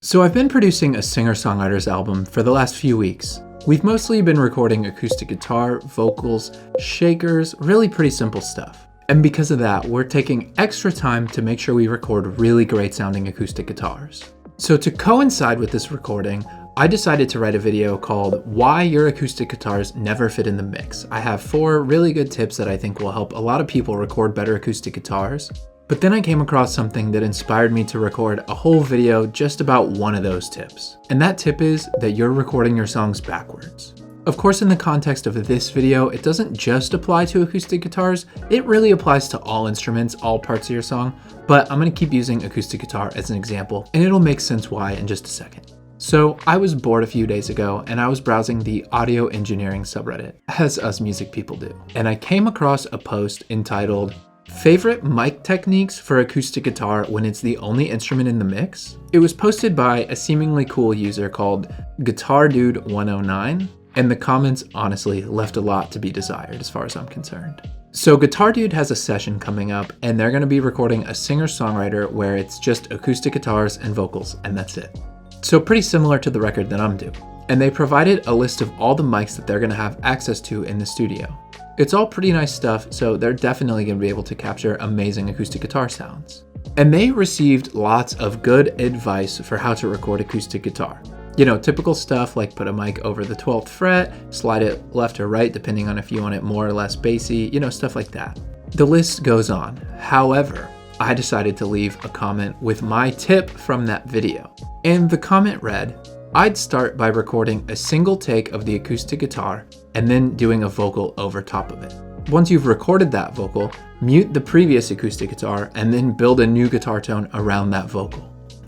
So I've been producing a singer-songwriter's album for the last few weeks. We've mostly been recording acoustic guitar, vocals, shakers, really pretty simple stuff. And because of that, we're taking extra time to make sure we record really great sounding acoustic guitars. So to coincide with this recording, I decided to write a video called Why Your Acoustic Guitars Never Fit in the Mix. I have 4 really good tips that I think will help a lot of people record better acoustic guitars. But then I came across something that inspired me to record a whole video just about one of those tips. And that tip is that you're recording your songs backwards. Of course, in the context of this video, it doesn't just apply to acoustic guitars, it really applies to all instruments, all parts of your song, but I'm gonna keep using acoustic guitar as an example, and it'll make sense why in just a second. So I was bored a few days ago and I was browsing the audio engineering subreddit, as us music people do. And I came across a post entitled, Favorite mic techniques for acoustic guitar when it's the only instrument in the mix? It was posted by a seemingly cool user called GuitarDude109, and the comments honestly left a lot to be desired as far as I'm concerned. So Guitar Dude has a session coming up and they're gonna be recording a singer-songwriter where it's just acoustic guitars and vocals and that's it. So pretty similar to the record that I'm doing. And they provided a list of all the mics that they're gonna have access to in the studio. It's all pretty nice stuff, so they're definitely going to be able to capture amazing acoustic guitar sounds. And they received lots of good advice for how to record acoustic guitar. You know, typical stuff like put a mic over the 12th fret, slide it left or right depending on if you want it more or less bassy, you know, stuff like that. The list goes on. However, I decided to leave a comment with my tip from that video. And the comment read, I'd start by recording a single take of the acoustic guitar and then doing a vocal over top of it. Once you've recorded that vocal, mute the previous acoustic guitar and then build a new guitar tone around that vocal.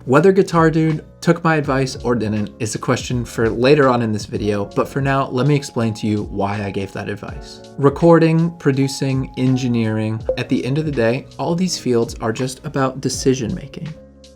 Whether Guitar Dude took my advice or didn't is a question for later on in this video, but for now, let me explain to you why I gave that advice. Recording, producing, engineering, at the end of the day, all these fields are just about decision making.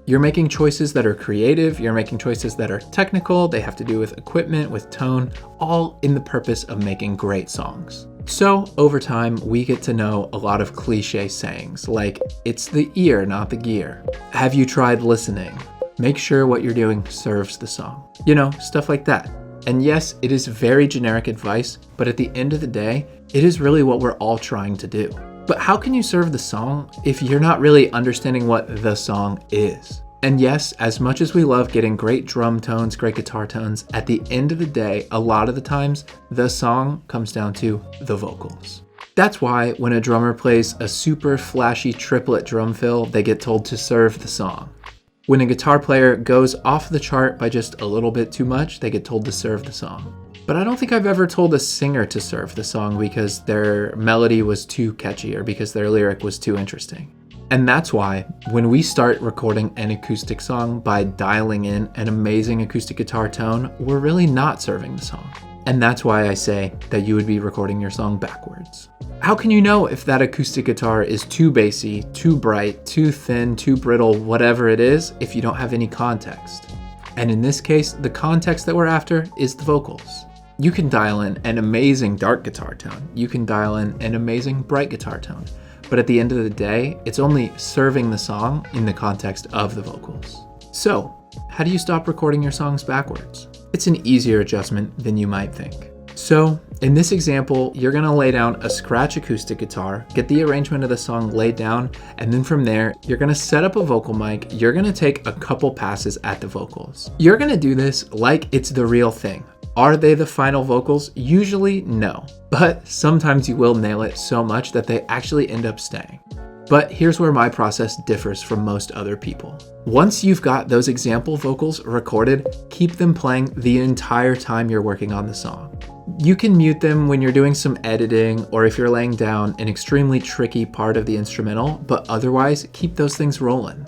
You're making choices that are creative, you're making choices that are technical, they have to do with equipment, with tone, all in the purpose of making great songs. So over time, we get to know a lot of cliche sayings like, it's the ear, not the gear. Have you tried listening? Make sure what you're doing serves the song. You know, stuff like that. And yes, it is very generic advice, but at the end of the day, it is really what we're all trying to do. But how can you serve the song if you're not really understanding what the song is? And yes, as much as we love getting great drum tones, great guitar tones, at the end of the day, a lot of the times, the song comes down to the vocals. That's why when a drummer plays a super flashy triplet drum fill, they get told to serve the song. When a guitar player goes off the chart by just a little bit too much, they get told to serve the song. But I don't think I've ever told a singer to serve the song because their melody was too catchy or because their lyric was too interesting. And that's why when we start recording an acoustic song by dialing in an amazing acoustic guitar tone, we're really not serving the song. And that's why I say that you would be recording your song backwards. How can you know if that acoustic guitar is too bassy, too bright, too thin, too brittle, whatever it is, if you don't have any context? And in this case, the context that we're after is the vocals. You can dial in an amazing dark guitar tone. You can dial in an amazing bright guitar tone. But at the end of the day, it's only serving the song in the context of the vocals. So, how do you stop recording your songs backwards? It's an easier adjustment than you might think. So, in this example, you're gonna lay down a scratch acoustic guitar, get the arrangement of the song laid down, and then from there, you're gonna set up a vocal mic, you're gonna take a couple passes at the vocals. You're gonna do this like it's the real thing. Are they the final vocals? Usually no, but sometimes you will nail it so much that they actually end up staying. But here's where my process differs from most other people. Once you've got those example vocals recorded, keep them playing the entire time you're working on the song. You can mute them when you're doing some editing or if you're laying down an extremely tricky part of the instrumental, but otherwise keep those things rolling.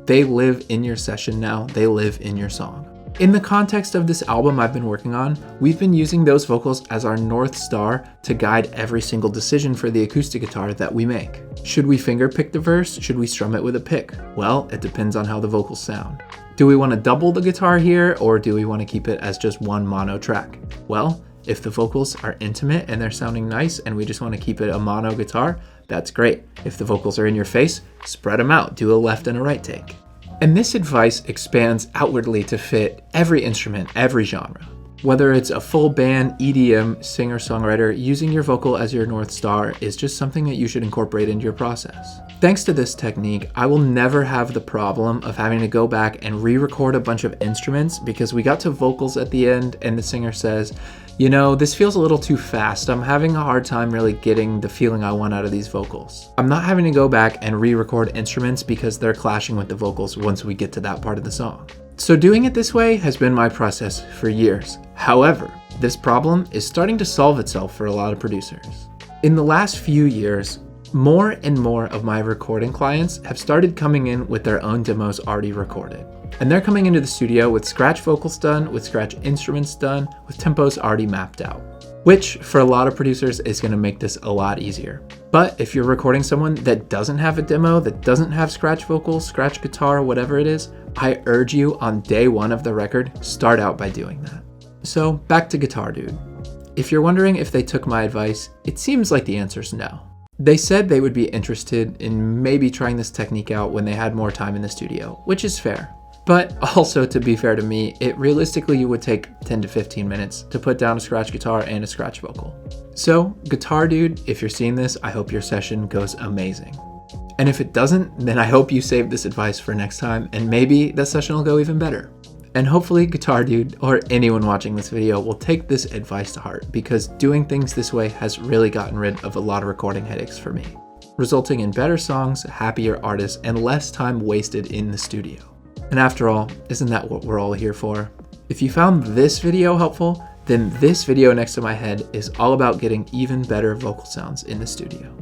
They live in your session now, they live in your song. In the context of this album I've been working on, we've been using those vocals as our North Star to guide every single decision for the acoustic guitar that we make. Should we finger pick the verse? Should we strum it with a pick? Well, it depends on how the vocals sound. Do we want to double the guitar here, or do we want to keep it as just one mono track? Well, if the vocals are intimate and they're sounding nice and we just want to keep it a mono guitar, that's great. If the vocals are in your face, spread them out, do a left and a right take. And this advice expands outwardly to fit every instrument, every genre. Whether it's a full band, EDM, singer-songwriter, using your vocal as your North Star is just something that you should incorporate into your process. Thanks to this technique, I will never have the problem of having to go back and re-record a bunch of instruments because we got to vocals at the end and the singer says, you know, this feels a little too fast. I'm having a hard time really getting the feeling I want out of these vocals. I'm not having to go back and re-record instruments because they're clashing with the vocals once we get to that part of the song. So doing it this way has been my process for years. However, this problem is starting to solve itself for a lot of producers. In the last few years, more and more of my recording clients have started coming in with their own demos already recorded. And they're coming into the studio with scratch vocals done, with scratch instruments done, with tempos already mapped out. Which, for a lot of producers, is going to make this a lot easier. But if you're recording someone that doesn't have a demo, that doesn't have scratch vocals, scratch guitar, whatever it is, I urge you on day one of the record, start out by doing that. So back to Guitar Dude. If you're wondering if they took my advice, it seems like the answer's no. They said they would be interested in maybe trying this technique out when they had more time in the studio, which is fair. But also, to be fair to me, it realistically would take 10 to 15 minutes to put down a scratch guitar and a scratch vocal. So, Guitar Dude, if you're seeing this, I hope your session goes amazing. And if it doesn't, then I hope you save this advice for next time, and maybe that session will go even better. And hopefully Guitar Dude, or anyone watching this video, will take this advice to heart, because doing things this way has really gotten rid of a lot of recording headaches for me, resulting in better songs, happier artists, and less time wasted in the studio. And after all, isn't that what we're all here for? If you found this video helpful, then this video next to my head is all about getting even better vocal sounds in the studio.